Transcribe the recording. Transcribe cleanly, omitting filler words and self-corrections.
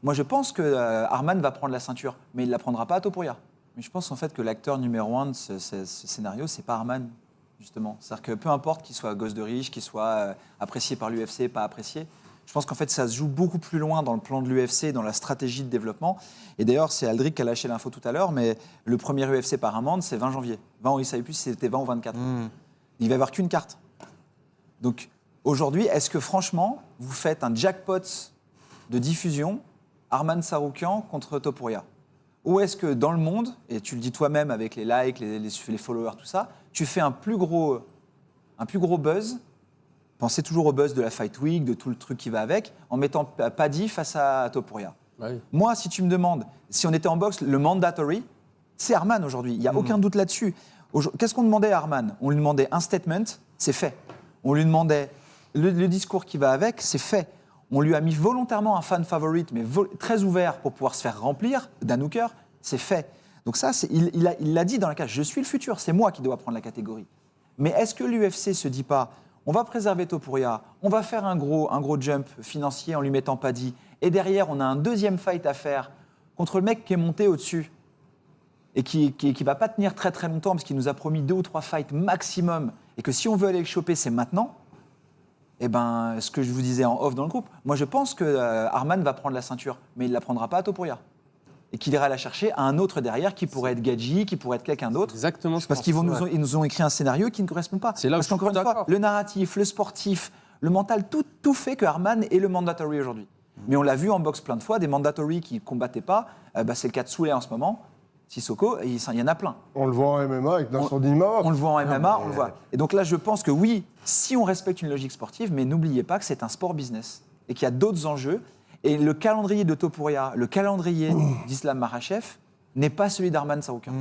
Moi, je pense que Arman va prendre la ceinture, mais il ne la prendra pas à Topuria. Mais je pense en fait que l'acteur numéro 1 de ce scénario, c'est pas Arman, justement. C'est-à-dire que peu importe qu'il soit gosse de riche, qu'il soit apprécié par l'UFC, pas apprécié, je pense qu'en fait, ça se joue beaucoup plus loin dans le plan de l'UFC, dans la stratégie de développement. Et d'ailleurs, c'est Aldric qui a lâché l'info tout à l'heure, mais le premier UFC Paramount, c'est 20 janvier. 20, il ne savait plus si c'était 20 ou 24. Il va y avoir qu'une carte. Donc, aujourd'hui, est-ce que franchement, vous faites un jackpot de diffusion Arman Tsarukyan contre Topuria? Ou est-ce que dans le monde, et tu le dis toi-même avec les likes, les followers, tout ça, tu fais un plus gros buzz? Pensez toujours au buzz de la Fight Week, de tout le truc qui va avec, en mettant Paddy face à Topuria. Oui. Moi, si tu me demandes, si on était en boxe, le mandatory, c'est Arman aujourd'hui. Il n'y a aucun doute là-dessus. Qu'est-ce qu'on demandait à Arman? On lui demandait un statement, c'est fait. On lui demandait le discours qui va avec, c'est fait. On lui a mis volontairement un fan favorite, mais très ouvert pour pouvoir se faire remplir, Dan Hooker, c'est fait. Donc ça, il l'a dit dans la cage, je suis le futur, c'est moi qui dois prendre la catégorie. Mais est-ce que l'UFC se dit pas, on va préserver Topuria, on va faire un gros jump financier en lui mettant Paddy, et derrière, on a un deuxième fight à faire contre le mec qui est monté au-dessus et qui va pas tenir très très longtemps parce qu'il nous a promis 2 ou 3 fights maximum, et que si on veut aller le choper, c'est maintenant. Eh ben, ce que je vous disais en off dans le groupe, moi je pense que Arman va prendre la ceinture, mais il ne la prendra pas à Topuria. Et qu'il ira la chercher à un autre derrière qui pourrait être Gadji, qui pourrait être quelqu'un d'autre. Exactement. Parce qu'ils ils nous ont écrit un scénario qui ne correspond pas. C'est là où parce qu'encore une fois, le narratif, le sportif, le mental, tout fait que Arman est le mandatory aujourd'hui. Mais on l'a vu en boxe plein de fois, des mandatory qui ne combattaient pas. C'est le cas de Souley en ce moment. Sissoko, il y en a plein. On le voit en MMA avec Nassour Dinmar. On le voit en MMA, on le voit. Et donc là, je pense que oui, si on respecte une logique sportive, mais n'oubliez pas que c'est un sport business et qu'il y a d'autres enjeux. Et le calendrier de Topuria, le calendrier d'Islam Makhachev n'est pas celui d'Arman Tsarukyan.